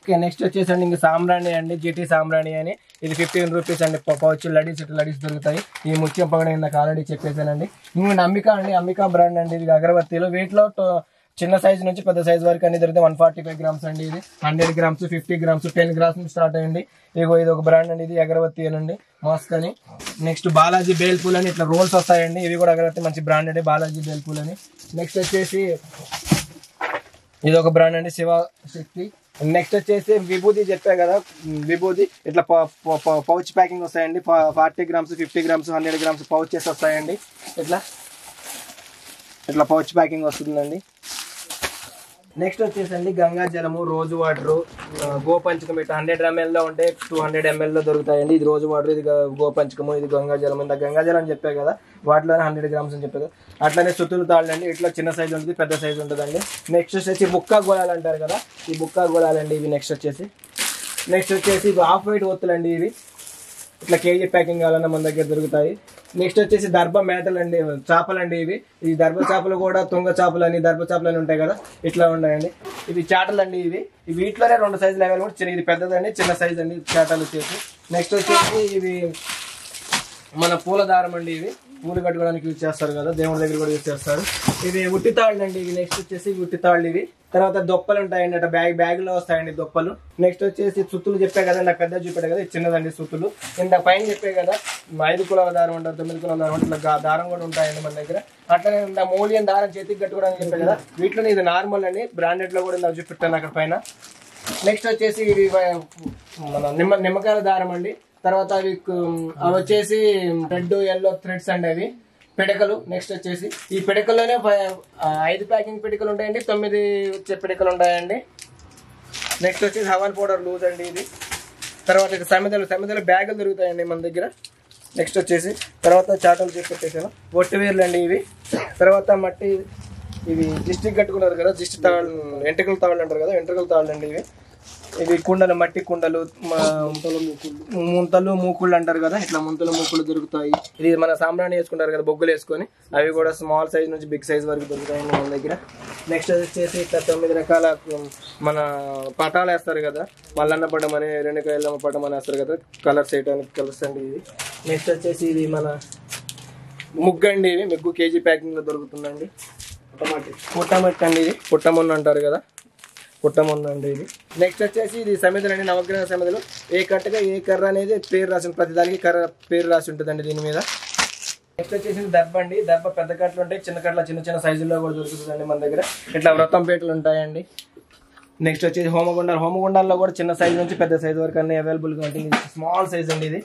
ఓకే, నెక్స్ట్ వచ్చేసండి ఇంకా సాంబ్రాణి అండి, జీటీ సాంబ్రాణి అని. ఇది 15 రూపీస్ అండి పౌచ్. లడీస్ దొరుకుతాయి. ఈ ముత్యం పగడ నాకు ఆల్రెడీ చెప్పేసానండి. ఇంకొండి అంబికా అండి, అంబికా బ్రాండ్ అండి. ఇది అగరబత్తీలు. వీటిలో చిన్న సైజు నుంచి పెద్ద సైజు వరకు అన్ని దొరికితే 145 గ్రామ్స్ అండి. ఇది 100 గ్రామ్స్, 50 గ్రామ్స్, 10 గ్రామ్స్ నుంచి స్టార్ట్ అయ్యండి. ఇది ఒక బ్రాండ్ అండి, ఇది అగరబత్తి అండి, మాస్క్ అని. నెక్స్ట్ బాలాజీ బేల్పూల్ అని ఇట్లా రోల్స్ వస్తాయండి. ఇవి కూడా అగరబత్తి మంచి బ్రాండ్ అండి, బాలాజీ బేల్పూల్ అని. నెక్స్ట్ వచ్చేసి ఇది ఒక బ్రాండ్ అండి, శివ శక్తి. నెక్స్ట్ వచ్చేసి విభూది చెప్పా కదా, విభూది ఇట్లా పౌచ్ ప్యాకింగ్ వస్తాయండి. 40 గ్రామ్స్ 50 గ్రామ్స్ 100 గ్రామ్స్ పౌచెస్ వస్తాయండి. ఇట్లా పౌచ్ ప్యాకింగ్ వస్తుందండి. నెక్స్ట్ వచ్చేసండి గంగా జలము, రోజు వాటరు, గోపంచకం ఇట్లా 100 ml లో ఉంటే 200 ml లో దొరుకుతాయండి. ఇది రోజు వాటర్, ఇది గోపంచకము, ఇది గంగా జలం. ఇంత గంగా జలం అని చెప్పే కదా, వాటిలోనే 100 గ్రామ్స్ అని చెప్పే కదా. అట్లనే సుత్తులు తాళ్ళండి, ఇట్లా చిన్న సైజు ఉంటుంది, పెద్ద సైజు ఉంటుందండి. నెక్స్ట్ వచ్చేసి బుక్కా గోళాలు అంటారు కదా, ఈ బుక్కా గోళాలండి ఇవి. నెక్స్ట్ వచ్చేసి ఇవి హాఫ్ వైట్ ఒత్తులండి. ఇవి ఇట్లా కేజీ ప్యాకింగ్ కావాలన్నా మన దగ్గర దొరుకుతాయి. నెక్స్ట్ వచ్చేసి దర్భ మేతలు అండి, చేపలండి. ఇవి ఈ దర్భ చేపలు కూడా తుంగ చేపలు అని, దర్భ చేపలు అని ఉంటాయి కదా, ఇట్లా ఉన్నాయండి. ఇవి చాటలు అండి. ఇవి వీటిలోనే 2 సైజులు అవైలబుల్. చిన్న ఇది పెద్దదండి, చిన్న సైజ్ అండి చాటలు వచ్చేసి. నెక్స్ట్ వచ్చేసి ఇవి మన పూల దారం అండి. ఇవి పూలు కట్టుకోవడానికి యూజ్ చేస్తారు కదా, దేవుడి దగ్గర కూడా యూజ్ చేస్తారు. ఇవి ఉట్టి తాళ్ళు అండి. ఇవి నెక్స్ట్ వచ్చేసి ఉట్టి తాళ్ళు. ఇవి తర్వాత దొప్పలు ఉంటాయండి, అట్లా బ్యాగ్ లో వస్తాయండి దొప్పలు. నెక్స్ట్ వచ్చేసి సుత్తులు చెప్పే కదా, నాకు పెద్ద చూపాడు కదా, ఇది చిన్నదండి సుత్తులు. ఇంత పైన చెప్పే కదా 5 కులాల దారం ఉంటారు, 9 కులాల దారం, ఇట్లా దారం కూడా ఉంటాయండి మన దగ్గర. అట్లనే మూలియన్ దారం చేతికి కట్టుకోవడానికి చెప్పే కదా, వీటిలో ఇది నార్మల్ అండి, బ్రాండెడ్ లో కూడా నాకు చూపెట్టాను అక్కడ పైన. నెక్స్ట్ వచ్చేసి ఇవి మన నిమ్మకాయల దారం అండి. తర్వాత అవి వచ్చేసి రెడ్ ఎల్లో థ్రెడ్స్ అండి, అవి పిడకలు. నెక్స్ట్ వచ్చేసి ఈ పిడకల్లోనే 5 ప్యాకింగ్ పిడకలు ఉంటాయండి, 9 వచ్చే పిడకలు ఉంటాయండి. నెక్స్ట్ వచ్చేసి హవన్ పౌడర్ లూజ్ అండి ఇది. తర్వాత ఇది సమిదలు బ్యాగులు దొరుకుతాయండి మన దగ్గర. నెక్స్ట్ వచ్చేసి తర్వాత చాటలు చేసి పెట్టేసాను, ఒట్టివేర్లు అండి ఇవి. తర్వాత మట్టి, ఇవి దిష్టికి కట్టుకున్నారు కదా, దిష్టి తాళ్ళు, ఎంట్రుకల తాళ్ళు అంటారు కదా, ఎంట్రుకల తాళ్ళు అండి ఇవి. ఇవి కుండలు, మట్టి కుండలు, ముంతలు మూకుళ్ళు అంటారు కదా, ఇట్లా ముంతలు మూకుళ్ళు దొరుకుతాయి. ఇది మన సాంబ్రాణి వేసుకుంటారు కదా, బొగ్గులు వేసుకొని, అవి కూడా స్మాల్ సైజ్ నుంచి బిగ్ సైజ్ వరకు దొరుకుతాయండి మన దగ్గర. నెక్స్ట్ వచ్చేసి ఇట్లా 9 రకాల మన పటాలు వేస్తారు కదా, మల్లన్న పటం అని, రెండుకాయల పటం అని వేస్తారు కదా, కలర్స్ వేయడానికి కలర్స్ అండి ఇవి. నెక్స్ట్ వచ్చేసి ఇది మన ముగ్గు అండి. ఇవి ముగ్గు కేజీ ప్యాకింగ్ లో దొరుకుతుందండి. పుట్టమట్టి అండి, ఇది పుట్టమొన్న అంటారు కదా, పుట్టమొందండి ఇది. నెక్స్ట్ వచ్చేసి ఇది సమిధులు అండి, నవగ్రహ సమిధులు. ఏ కట్టగా ఏ కర్ర అనేది పేరు రాసి, ప్రతి దానికి కర్ర పేరు రాసి ఉంటుందండి దీని మీద. నెక్స్ట్ వచ్చేసి దర్భ అండి. దర్భ పెద్ద కట్టలు ఉంటాయి, చిన్న కట్టలు చిన్న సైజుల్లో కూడా దొరుకుతుందండి మన దగ్గర. ఇట్లా వ్రతం పేటలు ఉంటాయండి. నెక్స్ట్ వచ్చేసి హోమగుండాల్లో కూడా చిన్న సైజు నుంచి పెద్ద సైజు వరకు అన్ని అవైలబుల్ గా ఉంటాయి. స్మాల్ సైజ్ అండి, ఇది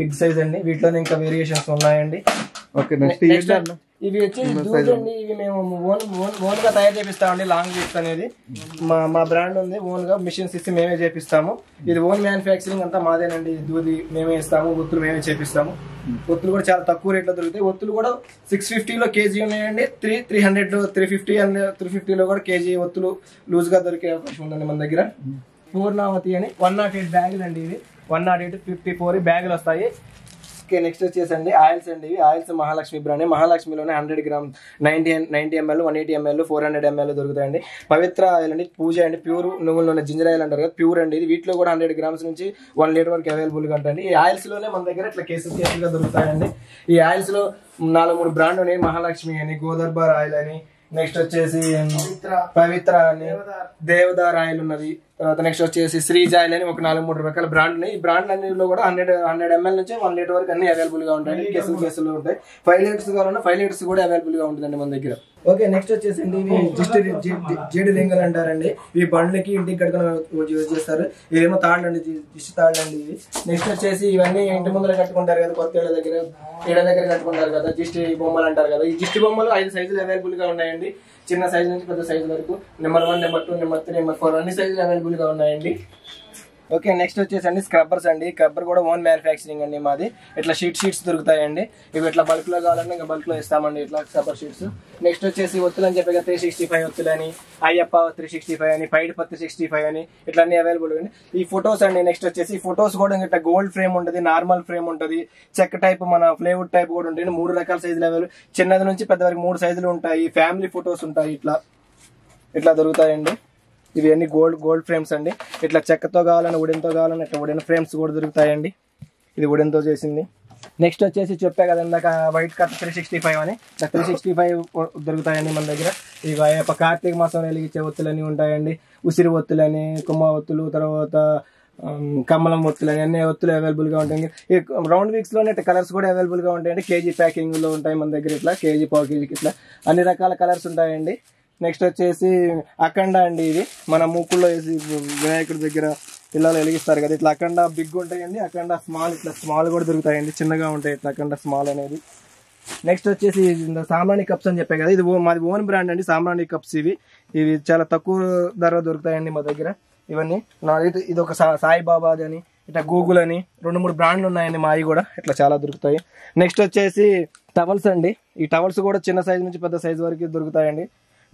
బిగ్ సైజ్ అండి. వీటిలోనే ఇంకా వేరియేషన్స్ ఉన్నాయండి. ఇవి వచ్చి దూజ్ అండి. ఇవి మేము ఓన్ గా తయారు చేపిస్తామండి. లాంగ్ వీక్స్ అనేది మా బ్రాండ్ ఉంది, ఓన్ గా మిషన్స్ ఇస్తే మేమే చేపిస్తాము. ఇది ఓన్ మ్యానుఫ్యాక్చరింగ్ అంతా మాదేనండి. దూది మేమే ఇస్తాము, ఒత్తులు మేమే చేపిస్తాము. ఒత్తులు కూడా చాలా తక్కువ రేట్ లో దొరుకుతాయి. ఒత్తులు కూడా 650 కేజీ ఉన్నాయండి, 300 350 లో కూడా కేజీ ఒత్తులు లూజ్ గా దొరికే అవకాశం ఉందండి మన దగ్గర. పూర్ణావతి అని 108 బ్యాగులు అండి. ఇవి 108 54 బ్యాగులు వస్తాయి. నెక్స్ట్ వచ్చేసండి ఆయిల్స్ అండి. ఇవి ఆయిల్స్ మహాలక్ష్మి బ్రాండ్. మహాలక్ష్మిలోనే 100 గ్రామ్స్ 90 ml 180 ml 400 ml దొరుకుతాయండి. పవిత్ర ఆయిల్ అండి, పూజ అండి, ప్యూర్ నువ్వుల నూనె, జింజర్ ఆయిల్ అంటారు కదా, ప్యూర్ అండి. ఇది వీటిలో కూడా 100 గ్రామ్స్ నుంచి 1 లీటర్ వరకు అవైలబుల్ గా ఉంటాయండి. ఈ ఆయిల్స్ లోనే మన దగ్గర ఇట్లా కేసులుగా దొరుకుతాయండి. ఈ ఆయిల్స్ లో 4-3 బ్రాండ్ ఉన్నాయి. మహాలక్ష్మి అని, గోదర్బార్ ఆయిల్ అని, నెక్స్ట్ వచ్చేసి పవిత్ర అని, దేవదార్ ఆయిల్ ఉన్నది. తర్వాత నెక్స్ట్ వచ్చేసి శ్రీజ్ ఆయిల్ అని, ఒక 4-3 రకాల బ్రాండ్ ఉన్నాయి. ఈ బ్రాండ్ అన్నిలో కూడా 100 ml నుంచి 1 లీటర్ వరకు అన్ని అవైలబుల్ గా ఉంటాయి. కేసులు ఉంటాయి. 5 లీటర్స్ కావాలన్నా 5 లీటర్స్ కూడా అవైలబుల్ గా ఉంటుందండి మన దగ్గర. ఓకే, నెక్స్ట్ వచ్చేసి ఇవి జీడి లింగలు అంటారండి. ఇవి బండ్లకి ఇంటికి కట్టుకుని యూజ్ చేస్తారు. ఇవేమో తాళ్ళు అండి, దిష్టి తాళ్ళు అండి ఇవి. నెక్స్ట్ వచ్చేసి ఇవన్నీ ఇంటి ముందర కట్టుకుంటారు కదా, కొత్త ఇళ్ళ దగ్గర కట్టుకుంటారు కదా, దిష్టి బొమ్మలు అంటారు కదా. ఈ దిష్టి బొమ్మలు 5 సైజులు అవైలబుల్ గా ఉన్నాయండి. చిన్న సైజు నుంచి పెద్ద సైజు వరకు నెంబర్ 1, నెంబర్ 2, నెంబర్ 3, నెంబర్ 4 అన్ని సైజులు అవైలబుల్ గా ఉన్నాయండి. ఓకే, నెక్స్ట్ వచ్చేసండి స్క్రబ్బర్స్ అండి. స్క్రబ్బర్ కూడా ఓన్ మ్యానుఫ్యాక్చరింగ్ అండి మాది. ఇట్లా షీట్స్ దొరుకుతాయండి. ఇవి ఇట్లా బల్క్ లో కావాలంటే ఇంకా బల్క్ లో ఇస్తామండి, ఇట్లా స్క్రబ్బర్ షీట్స్. నెక్స్ట్ వచ్చేసి ఒత్తులు అని చెప్పి 365 ఒత్తులని, అయ్యప్ప 365 అని, పైడి 365 అని, ఇట్లా అన్ని అవైలబుల్ అండి. ఈ ఫొటోస్ అండి. నెక్స్ట్ వచ్చేసి ఫొటోస్ కూడా ఇట్లా గోల్డ్ ఫ్రేమ్ ఉంటుంది, నార్మల్ ఫ్రేమ్ ఉంటుంది, చెక్ టైప్, మన ప్లేవుడ్ టైప్ కూడా ఉంటుంది. 3 రకాల సైజులు అవైలబుల్, చిన్నది నుంచి పెద్ద వరకు 3 సైజులు ఉంటాయి. ఫ్యామిలీ ఫొటోస్ ఉంటాయి, ఇట్లా దొరుకుతాయండి. ఇవి అన్ని గోల్డ్ ఫ్రేమ్స్ అండి. ఇట్లా చెక్కతో కావాలని, వుడెన్తో కావాలని, ఇట్లా వుడెన్ ఫ్రేమ్స్ కూడా దొరుకుతాయండి. ఇది వుడెన్తో చేసింది. నెక్స్ట్ వచ్చేసి చెప్పా కదా ఇందాక వైట్ కట్ 365 అని, 365 దొరుకుతాయండి మన దగ్గర. ఇవి కార్తీక మాసం వెలిగించే ఒత్తులన్నీ ఉంటాయండి. ఉసిరి ఒత్తులని, కుమ్మ ఒత్తులు, తర్వాత కమలం ఒత్తులు అని, అన్ని ఒత్తులు అవైలబుల్ గా ఉంటాయి. ఈ రౌండ్ వీక్స్ లోనే కలర్స్ కూడా అవైలబుల్ గా ఉంటాయండి. కేజీ ప్యాకింగ్ లో ఉంటాయి మన దగ్గర. ఇట్లా కేజీ, పావు కేజీకి ఇట్లా అన్ని రకాల కలర్స్ ఉంటాయండి. నెక్స్ట్ వచ్చేసి అఖండ అండి. ఇది మన మూకుల్లో వేసి వినాయకుడి దగ్గర పిల్లలు వెలిగిస్తారు కదా, ఇట్లా అఖండ బిగ్ ఉంటాయండి. అఖండ స్మాల్, ఇట్లా స్మాల్ కూడా దొరుకుతాయండి, చిన్నగా ఉంటాయి ఇట్లా అఖండ స్మాల్ అనేది. నెక్స్ట్ వచ్చేసి సామ్రాణి కప్స్ అని చెప్పాయి కదా, ఇది మాది ఓన్ బ్రాండ్ అండి సామ్రాణి కప్స్. ఇవి చాలా తక్కువ ధర దొరుకుతాయండి మా దగ్గర. ఇవన్నీ ఇది ఒక సాయిబాబాది అని, ఇట్లా గూగుల్ అని 2-3 బ్రాండ్లు ఉన్నాయండి మావి కూడా, ఇట్లా చాలా దొరుకుతాయి. నెక్స్ట్ వచ్చేసి టవల్స్ అండి. ఈ టవల్స్ కూడా చిన్న సైజు నుంచి పెద్ద సైజు వరకు దొరుకుతాయండి.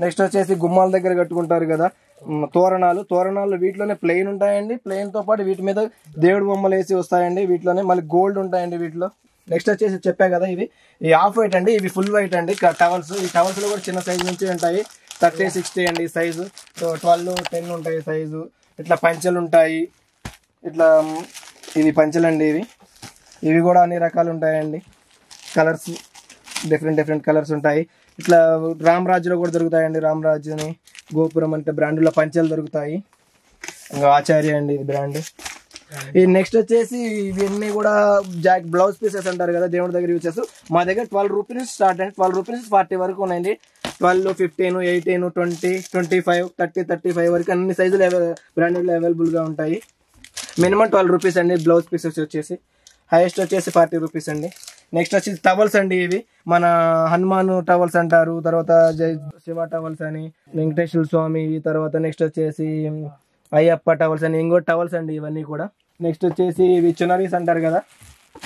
నెక్స్ట్ వచ్చేసి గుమ్మాల దగ్గర కట్టుకుంటారు కదా తోరణాలు వీటిలోనే ప్లెయిన్ ఉంటాయండి. ప్లెయిన్ తో పాటు వీటి మీద దేవుడు బొమ్మలు వేసి వస్తాయండి. వీటిలోనే మళ్ళీ గోల్డ్ ఉంటాయండి వీటిలో. నెక్స్ట్ వచ్చేసి చెప్పా కదా, ఈ ఆఫ్ వైట్ అండి, ఇవి ఫుల్ వైట్ అండి టవల్స్. ఈ టవల్స్ లో కూడా చిన్న సైజు నుంచి ఉంటాయి, 30, 60 అండి సైజు, 12, 10 ఉంటాయి సైజు. ఇట్లా పంచెలు ఉంటాయి, ఇట్లా ఇవి పంచెలండి. ఇవి కూడా అన్ని రకాలు ఉంటాయండి, కలర్స్ డిఫరెంట్ కలర్స్ ఉంటాయి. ఇట్లా రామరాజులో కూడా దొరుకుతాయండి, రామరాజు అని, గోపురం అంటే బ్రాండ్లో పంచెలు దొరుకుతాయి. ఇంకా ఆచార్య అండి ఇది బ్రాండ్. ఈ నెక్స్ట్ వచ్చేసి ఇవన్నీ కూడా బ్లౌజ్ పీసెస్ అంటారు కదా, దేవుడి దగ్గర యూజ్ చేస్తారు. మా దగ్గర 12 రూపీస్ స్టార్ట్ అండి, 12 రూపీస్ 40 వరకు ఉన్నాయండి. 12, 15, 18, 20, 25, 30, 35 వరకు అన్ని సైజులు బ్రాండెడ్లో అవైలబుల్గా ఉంటాయి. మినిమం 12 రూపీస్ అండి బ్లౌజ్ పీసెస్ వచ్చేసి. హైయెస్ట్ వచ్చేసి 40 రూపీస్ అండి. నెక్స్ట్ వచ్చేసి టవల్స్ అండి. ఇవి మన హనుమాన్ టవల్స్ అంటారు, తర్వాత శివ టవల్స్ అని, వెంకటేశ్వర స్వామి, తర్వాత నెక్స్ట్ వచ్చేసి అయ్యప్ప టవల్స్ అని, ఇంకో టవల్స్ అండి ఇవన్నీ కూడా. నెక్స్ట్ వచ్చేసి ఇవి చునరీస్ అంటారు కదా,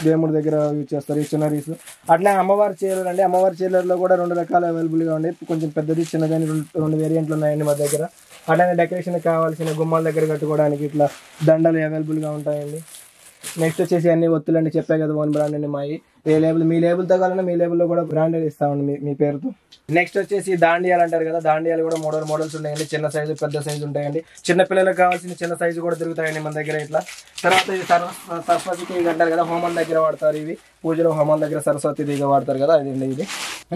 దేవుడి దగ్గర యూజ్ చేస్తారు ఈ చునరీస్. అట్లా అమ్మవారి చీరలు అండి, అమ్మవారి చీరలలో కూడా 2 రకాలు అవైలబుల్గా ఉన్నాయి, కొంచెం పెద్దది చిన్నదని 2 వేరియంట్లు ఉన్నాయండి మా దగ్గర. అట్లానే డెకరేషన్ కావాల్సిన గుమ్మాల దగ్గర కట్టుకోవడానికి ఇట్లా దండలు అవైలబుల్గా ఉంటాయండి. నెక్స్ట్ వచ్చేసి అన్ని ఒత్తులు అండి, చెప్పే కదా ఓన్ బ్రాండ్ అండి మావి. ఏ లేబుల్ మీ లేబుల్తో కావాలన్నా మీ లేబుల్లో కూడా బ్రాండెడ్ ఇస్తామండి మీ పేరుతో. నెక్స్ట్ వచ్చేసి దాండియాలు అంటారు కదా, దాండియాలు కూడా మోడల్స్ ఉంటాయండి, చిన్న సైజు పెద్ద సైజు ఉంటాయండి. చిన్న పిల్లలకు కావాల్సిన చిన్న సైజు కూడా దొరుకుతాయండి మన దగ్గర ఇట్లా. తర్వాత ఇది సరస్వతికి అంటారు కదా, హోమం దగ్గర వాడతారు ఇవి, పూజలో హోమం దగ్గర సరస్వతి దగ్గర వాడతారు కదా, అదండి ఇది.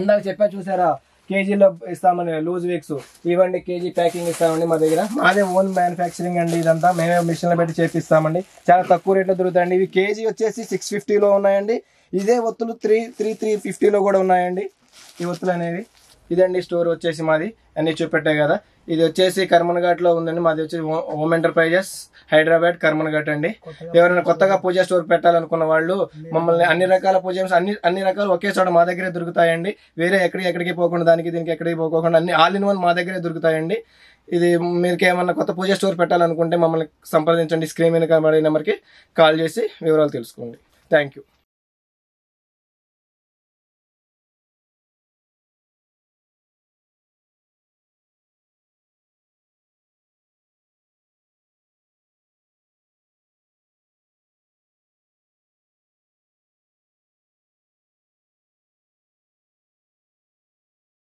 ఇందాక చెప్పా చూసారా, కేజీలో ఇస్తామని లూజ్ వీక్స్ ఇవ్వండి, కేజీ ప్యాకింగ్ ఇస్తామండి మా దగ్గర. అదే ఓన్ మ్యానుఫ్యాక్చరింగ్ అండి, ఇదంతా మేమే మిషన్లో పెట్టి చేపిస్తామండి. చాలా తక్కువ రేట్లో దొరుకుతాయండి. ఇవి కేజీ వచ్చేసి 650లో ఉన్నాయండి. ఇదే ఒత్తులు 350లో కూడా ఉన్నాయండి ఈ ఒత్తులు అనేవి. ఇదండి స్టోర్ వచ్చేసి మాది, అన్ని చూపెట్టాయి కదా. ఇది వచ్చేసి కర్మన్ ఘాట్లో ఉందండి, మాది వచ్చేసి హోమ్ ఎంటర్ప్రైజెస్ హైదరాబాద్ కర్మన్ ఘాట్ అండి. ఎవరైనా కొత్తగా పూజా స్టోర్ పెట్టాలనుకున్న వాళ్ళు మమ్మల్ని అన్ని రకాల పూజ అన్ని రకాలు ఒకే చోట మా దగ్గరే దొరుకుతాయండి. వేరే ఎక్కడికి పోకుండా, దానికి దీనికి ఎక్కడికి పోకుండా అన్ని ఆల్ ఇన్ వన్ మా దగ్గరే దొరుకుతాయండి. ఇది మీకు ఏమన్నా కొత్త పూజా స్టోర్ పెట్టాలనుకుంటే మమ్మల్ని సంప్రదించండి, స్క్రీన్ మీద కనబడే నెంబర్కి కాల్ చేసి వివరాలు తెలుసుకోండి. Thank you.